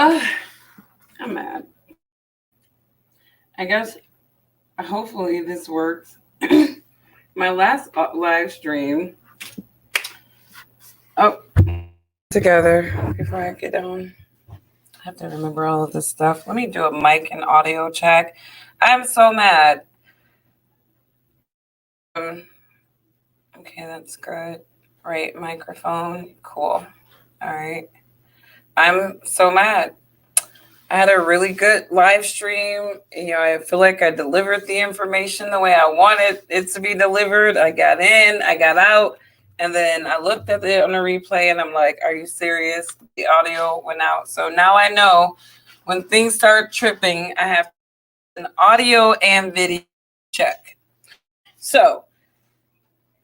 I'm mad. I guess hopefully this works. My last live stream. Oh, together before I get on. I have to remember all of this stuff. Let me do a mic and audio check. I'm so mad. Okay, that's good. Right, microphone. Cool. All right. I'm so mad. I had a really good live stream. I feel like I delivered the information the way I wanted it to be delivered. I got in, I got out, and then I looked at it on the replay and I'm like, are you serious? The audio went out. So now I know when things start tripping, I have an audio and video check. So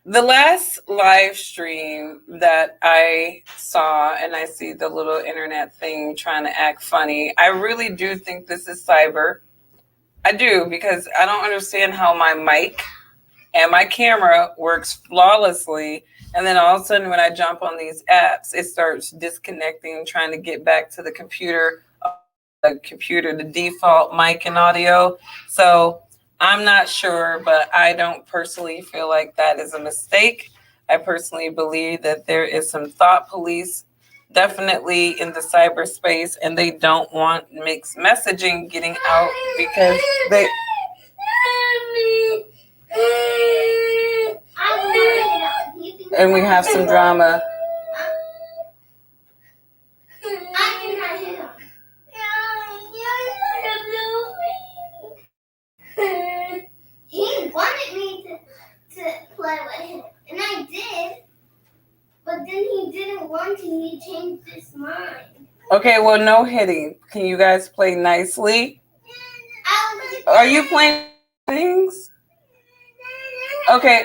the last live stream that I saw, and I see the little internet thing trying to act funny, I really do think this is cyber. I do, because I don't understand how my mic and my camera works flawlessly. And then all of a sudden, when I jump on these apps, it starts disconnecting, trying to get back to the computer, the default mic and audio. So I'm not sure, but I don't personally feel like that is a mistake. I personally believe that there is some thought police definitely in the cyberspace, and they don't want mixed messaging getting out because they. And we have some drama. He wanted me to play with him, and I did, but then he didn't want to. He changed his mind. Okay, well, no hitting. Can you guys play nicely? Are you playing things? Okay,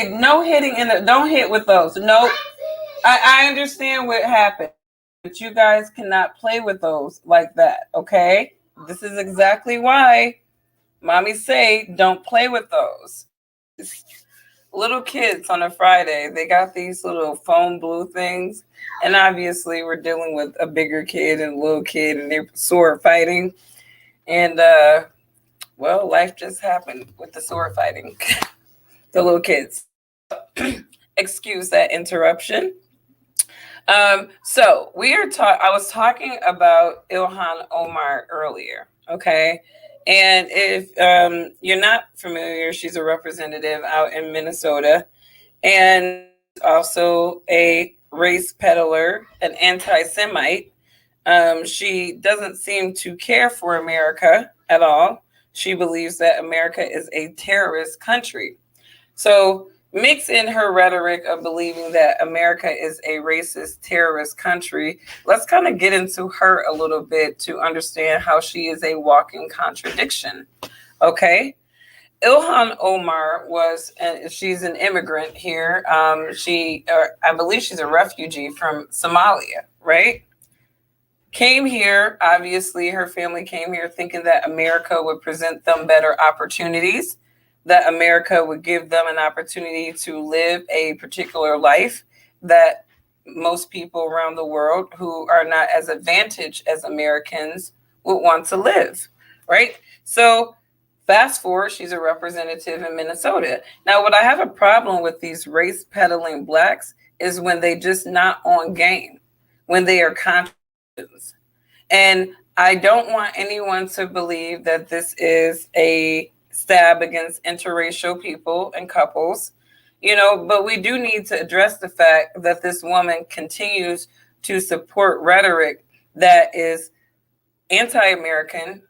no hitting don't hit with those. No, I understand what happened, but you guys cannot play with those like that, okay? This is exactly why mommy say don't play with those. Little kids on a Friday, they got these little foam blue things, and obviously we're dealing with a bigger kid and a little kid, and they're sword fighting, and well, life just happened with the sword fighting. The little kids. Excuse that interruption. So we are I was talking about Ilhan Omar earlier, okay? And if you're not familiar, she's a representative out in Minnesota, and also a race peddler, an anti-Semite. She doesn't seem to care for America at all. She believes that America is a terrorist country. So mix in her rhetoric of believing that America is a racist terrorist country. Let's kind of get into her a little bit to understand how she is a walking contradiction. Okay. Ilhan Omar she's an immigrant here. I believe she's a refugee from Somalia, right? Came here, obviously her family came here thinking that America would present them better opportunities, that America would give them an opportunity to live a particular life that most people around the world who are not as advantaged as Americans would want to live, right? So fast forward, she's a representative in Minnesota. Now, what I have a problem with these race peddling blacks is when they just not on game, when they are contradictions. And I don't want anyone to believe that this is a stab against interracial people and couples, but we do need to address the fact that this woman continues to support rhetoric that is anti-American.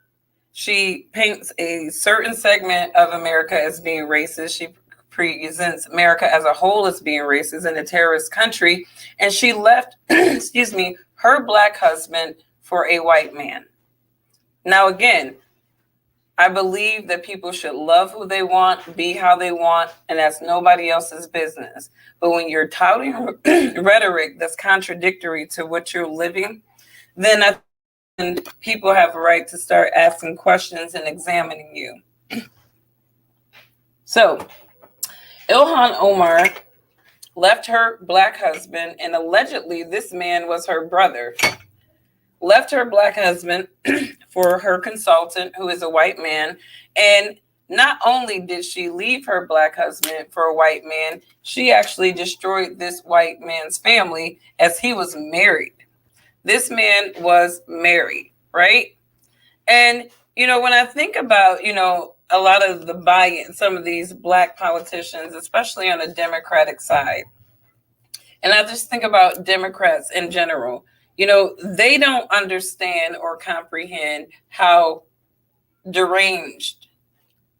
She paints a certain segment of America as being racist. She presents America as a whole as being racist and a terrorist country. And she left, her black husband for a white man. Now, again, I believe that people should love who they want, be how they want, and that's nobody else's business. But when you're touting rhetoric that's contradictory to what you're living, then people have a right to start asking questions and examining you. So, Ilhan Omar left her black husband, and allegedly this man was her brother. left her black husband for her consultant, who is a white man. And not only did she leave her black husband for a white man, she actually destroyed this white man's family as he was married. This man was married, right? And, when I think about, a lot of the buy-in, some of these black politicians, especially on the Democratic side, and I just think about Democrats in general, they don't understand or comprehend how deranged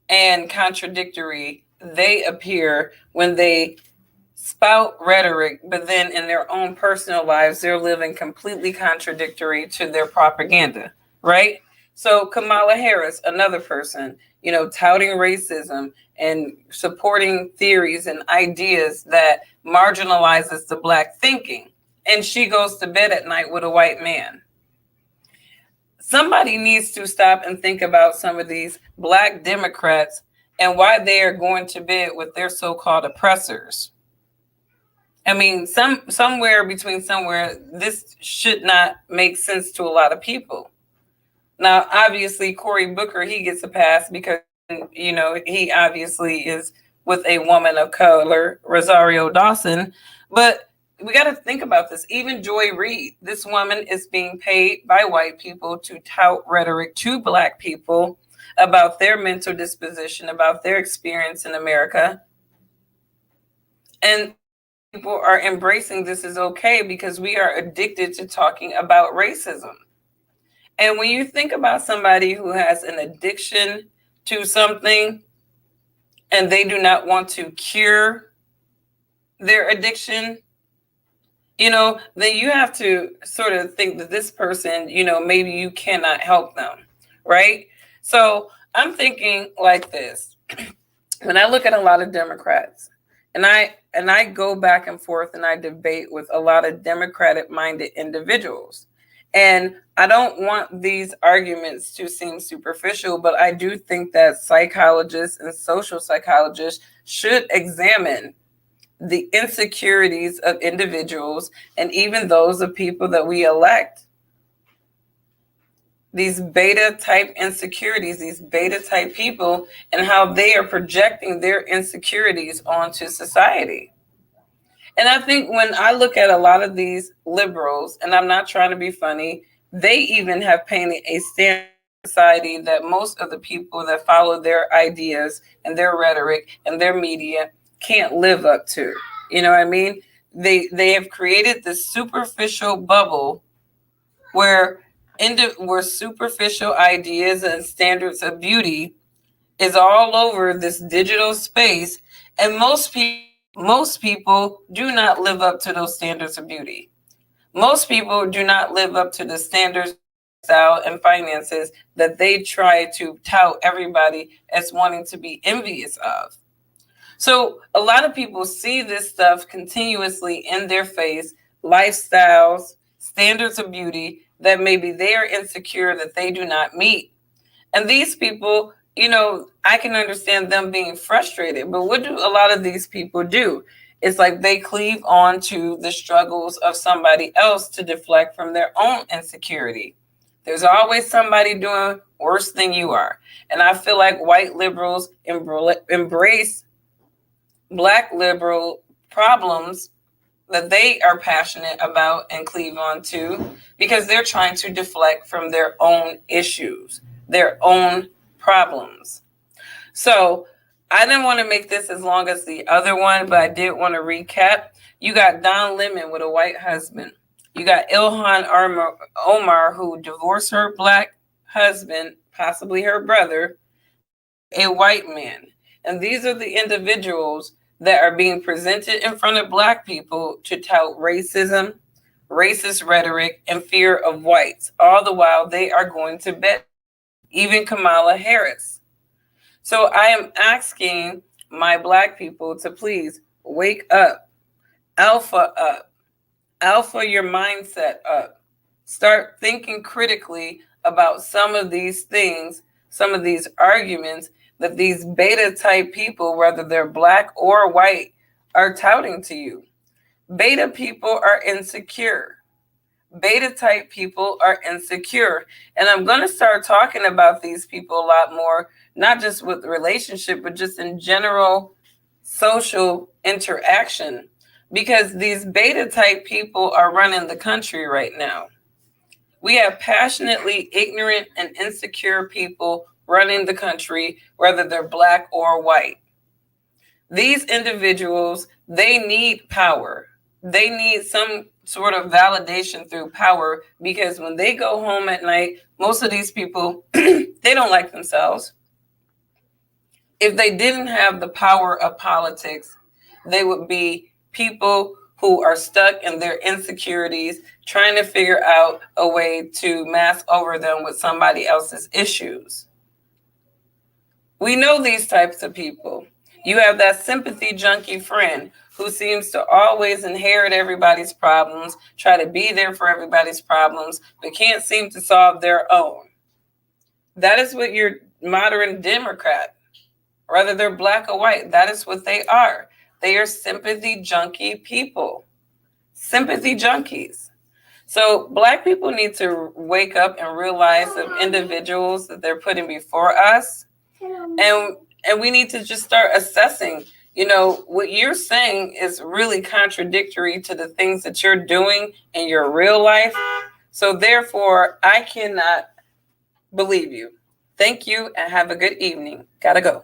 and contradictory they appear when they spout rhetoric, but then in their own personal lives, they're living completely contradictory to their propaganda, right? So Kamala Harris, another person, touting racism and supporting theories and ideas that marginalizes the black thinking. And she goes to bed at night with a white man. Somebody needs to stop and think about some of these black Democrats and why they are going to bed with their so-called oppressors. I mean, somewhere, this should not make sense to a lot of people. Now, obviously, Cory Booker, he gets a pass because, he obviously is with a woman of color, Rosario Dawson. But we got to think about this. Even Joy Reid, this woman is being paid by white people to tout rhetoric to black people about their mental disposition, about their experience in America. And people are embracing this is okay because we are addicted to talking about racism. And when you think about somebody who has an addiction to something and they do not want to cure their addiction, then you have to sort of think that this person, maybe you cannot help them, right? So I'm thinking like this. When I look at a lot of Democrats, and I go back and forth and I debate with a lot of Democratic-minded individuals. And I don't want these arguments to seem superficial, but I do think that psychologists and social psychologists should examine the insecurities of individuals and even those of people that we elect. These beta type insecurities, these beta type people, and how they are projecting their insecurities onto society. And I think when I look at a lot of these liberals, and I'm not trying to be funny, they even have painted a standard society that most of the people that follow their ideas and their rhetoric and their media can't live up to. You know what I mean? They have created this superficial bubble where superficial ideas and standards of beauty is all over this digital space, and most people do not live up to those standards of beauty. Most people do not live up to the standards, style, and finances that they try to tout everybody as wanting to be envious of. So a lot of people see this stuff continuously in their face, lifestyles, standards of beauty that maybe they are insecure that they do not meet. And these people, I can understand them being frustrated, but what do a lot of these people do? It's like they cleave on to the struggles of somebody else to deflect from their own insecurity. There's always somebody doing worse than you are. And I feel like white liberals embrace black liberal problems that they are passionate about and cleave on to because they're trying to deflect from their own issues, their own problems. So I didn't want to make this as long as the other one, but I did want to recap. You got Don Lemon with a white husband. You got Ilhan Omar, who divorced her black husband, possibly her brother, a white man. And these are the individuals that are being presented in front of black people to tout racism, racist rhetoric, and fear of whites. All the while they are going to bed, even Kamala Harris. So I am asking my black people to please wake up, alpha your mindset up. Start thinking critically about some of these things, some of these arguments that these beta type people, whether they're black or white, are touting to you. Beta people are insecure. Beta type people are insecure. And I'm going to start talking about these people a lot more, not just with relationship, but just in general social interaction, because these beta type people are running the country right now. We have passionately ignorant and insecure people running the country, whether they're black or white. These individuals, they need power. They need some sort of validation through power, because when they go home at night, most of these people, they don't like themselves. If they didn't have the power of politics, they would be people who are stuck in their insecurities, trying to figure out a way to mask over them with somebody else's issues. We know these types of people. You have that sympathy junkie friend who seems to always inherit everybody's problems, try to be there for everybody's problems, but can't seem to solve their own. That is what your modern Democrat, whether they're black or white, that is what they are. They are sympathy junkie people. Sympathy junkies. So black people need to wake up and realize the individuals that they're putting before us. And we need to just start assessing, what you're saying is really contradictory to the things that you're doing in your real life. So therefore, I cannot believe you. Thank you and have a good evening. Gotta go.